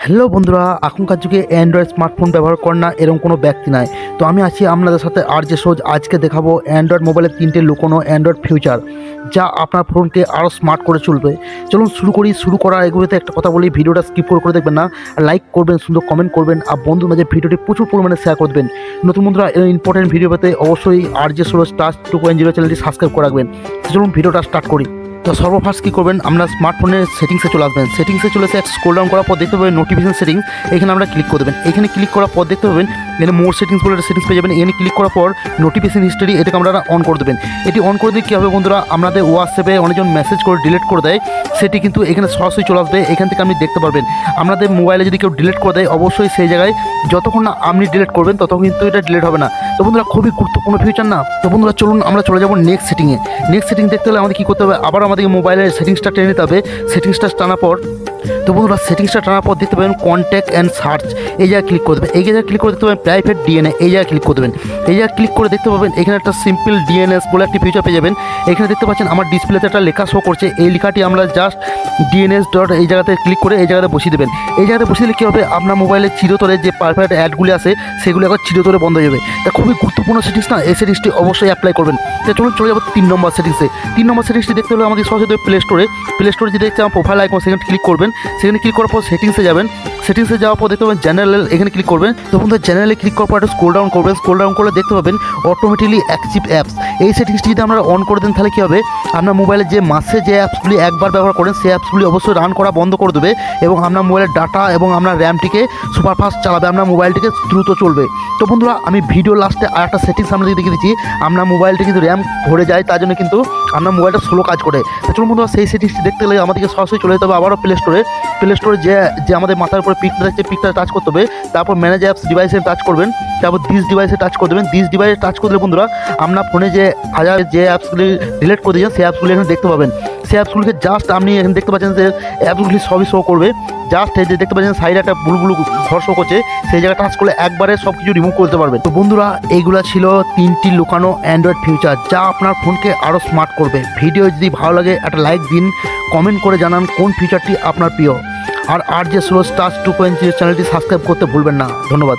Hello বন্ধুরা, এখনকার যুগে অ্যান্ড্রয়েড স্মার্টফোন ব্যবহার করেন না এরকম কোনো ব্যক্তি নাই। তো আমি আছি আপনাদের সাথে RJ সোজ। আজকে দেখাবো অ্যান্ড্রয়েড মোবাইলের 3টে লুকোনো অ্যান্ড্রয়েড ফিউচার যা আপনার ফোনকে আরও স্মার্ট করে চলবে। চলুন শুরু করি। শুরু করার এগুলোতে একটা কথা বলি, ভিডিওটা স্কিপ করে দেখবেন না, লাইক করবেন, সুন্দর কমেন্ট করবেন, আর বন্ধুর মাঝে ভিডিওটি প্রচুর পরিমাণে শেয়ার করে দেবেন। নতুন বন্ধুরা ইম্পর্টেন্ট ভিডিও পেতে অবশ্যই RJ সোজ টাচ 2.0 চ্যানেলটি সাবস্ক্রাইব করে রাখবেন। চলুন ভিডিওটা স্টার্ট করি। তো সর্বফার্স্ট কী করবেন, আমরা স্মার্টফোনের সেটিংসে চলে আসবেন। সেটিংসে চলে এসে স্ক্রল ডাউন করার পর দেখতে পাবেন নোটিফিকেশন সেটিংস। এখানে আমরা ক্লিক করে দেবেন। এখানে ক্লিক করার পর দেখতে পাবেন এখানে মোর সেটিংস বলে একটা সেটিংস পেয়ে যাবেন। এখানে ক্লিক করার পর নোটিফিকেশন হিস্ট্রি এটাকে আমরা অন করে দেবেন। এটি অন করে দিয়ে কী হবে বন্ধুরা, আমাদের হোয়াটসঅ্যাপে অনেকজন মেসেজ করে ডিলিট করে দেয়, সেটি কিন্তু এখানে সরাসরি চলে আসবে। এখান থেকে আপনি দেখতে পারবেন। আপনাদের মোবাইলে যদি কেউ ডিলিট করে দেয়, অবশ্যই সেই জায়গায় যতক্ষণ না আপনি ডিলিট করবেন ততক্ষণ কিন্তু এটা ডিলিট হবে না। তো বন্ধুরা খুবই গুরুত্বপূর্ণ ফিউচার না। তো বন্ধুরা চলুন আমরা চলে যাবো নেক্সট সেটিংয়ে। নেক্সট সেটিং দেখতে হলে আমাদের কী করতে হবে, আবার আমাদেরকে মোবাইলের সেটিংসটা টেনে নিতে হবে। সেটিংসটা টানার পর দেখতে পাবেন কন্ট্যাক্ট অ্যান্ড সার্চ, এই জায়গায় ক্লিক করে দেবেন। এই জায়গায় ক্লিক করে দেখতে পাবেন প্রাইভেট ডিএনএ, এই জায়গায় ক্লিক করে দেবেন। এই জায়গায় ক্লিক করে দেখতে পাবেন এখানে একটা সিম্পল ডিএনএস বলে একটি ফিচার পেয়ে যাবেন। এখানে দেখতে পাচ্ছেন আমার ডিসপ্লেতে একটা লেখা শো করছে। এই লেখাটি আমরা জাস্ট ডিএনএস ডট এই জায়গাতে ক্লিক করে এই জায়গাতে বসিয়ে দেবেন। এই জায়গাতে বসিয়ে দিলে কী হবে, আপনার মোবাইলে চিরতরে যে পারফেক্ট অ্যাডগুলি আসে সেগুলো এখন চিরতরে বন্ধ হয়ে যাবে। তা খুবই গুরুত্বপূর্ণ সেটিংস না, এই সেটিংসটি অবশ্যই অ্যাপ্লাই করবেন। তো চলুন চলে যাবো 3 নম্বর সেটিংসে। 3 নম্বর সেটিংসটি দেখতে হলে আমাদের সরাসরি প্লে স্টোরে যে দেখতে আমার প্রোফাইল আইকন সেখানে ক্লিক করবেন। সেখানে ক্লিক করার পর সেটিংসে যাবেন। সেটিংসে যাওয়ার পর দেখতে পাবেন জেনারেল, এখানে ক্লিক করবেন। তো বন্ধু জেনারেলে ক্লিক করার পর একটা স্ক্রল ডাউন করবেন। স্ক্রল ডাউন করলে দেখতে পাবেন অটোমেটিকলি অ্যাক্টিভ অ্যাপস। এই সেটিংসটি যদি আমরা অন করে দেন তাহলে কী হবে, আপনার মোবাইলে যে মাসে যে অ্যাপসগুলি একবার ব্যবহার করেন সেই অ্যাপসগুলি অবশ্যই রান করা বন্ধ করে দেবে এবং আপনার মোবাইলের ডাটা এবং আপনার র্যামটিকে সুপারফাস্ট চালাবে, আপনার মোবাইলটিকে দ্রুত চলবে। তো বন্ধুরা আমি ভিডিও লাস্টে আর একটা সেটিংস আপনাদের দেখিয়ে দিচ্ছি। আপনার মোবাইলটি কিন্তু র্যাম ভরে যায়, তার জন্য কিন্তু আপনার মোবাইলটা স্লো কাজ করে। তো চলুন বন্ধুরা সেই সেটিংসটি দেখতে গেলে আমাদেরকে সরাসরি চলে যেতে হবে আবারও প্লে স্টোরে যে আমাদের মাথার উপরে পিকটা দেখছে পিকটা টাচ করতে হবে। তারপর ম্যানেজ অ্যাপস ডিভাইসে টাচ করবেন। তারপর দিস ডিভাইসে টাচ করে দেবেন। দিস ডিভাইসে টাচ করে দিলে বন্ধুরা আপনার ফোনে যে অ্যাপসগুলি ডিলিট করে দিয়েছেন সেই অ্যাপসগুলি এখানে দেখতে পাবেন। সেই অ্যাপসগুলিকে জাস্ট আপনি এখানে দেখতে পাচ্ছেন যে অ্যাপসগুলি সবই শো করবে। জাস্ট এই যে দেখতে পাচ্ছেন সাইডে একটা বুলু ঘর শো করছে, সেই জায়গায় টাচ করলে একবারে সব কিছু রিমুভ করতে পারবেন। তো বন্ধুরা এইগুলো ছিল 3টি লুকানো অ্যান্ড্রয়েড ফিউচার যা আপনার ফোনকে আরও স্মার্ট করবে। ভিডিও যদি ভালো লাগে একটা লাইক দিন, কমেন্ট করে জানান কোন ফিচারটি আপনার প্রিয়। আর RJ সোজ টাচ 2.0 চ্যানেলটি সাবস্ক্রাইব করতে ভুলবেন না। ধন্যবাদ।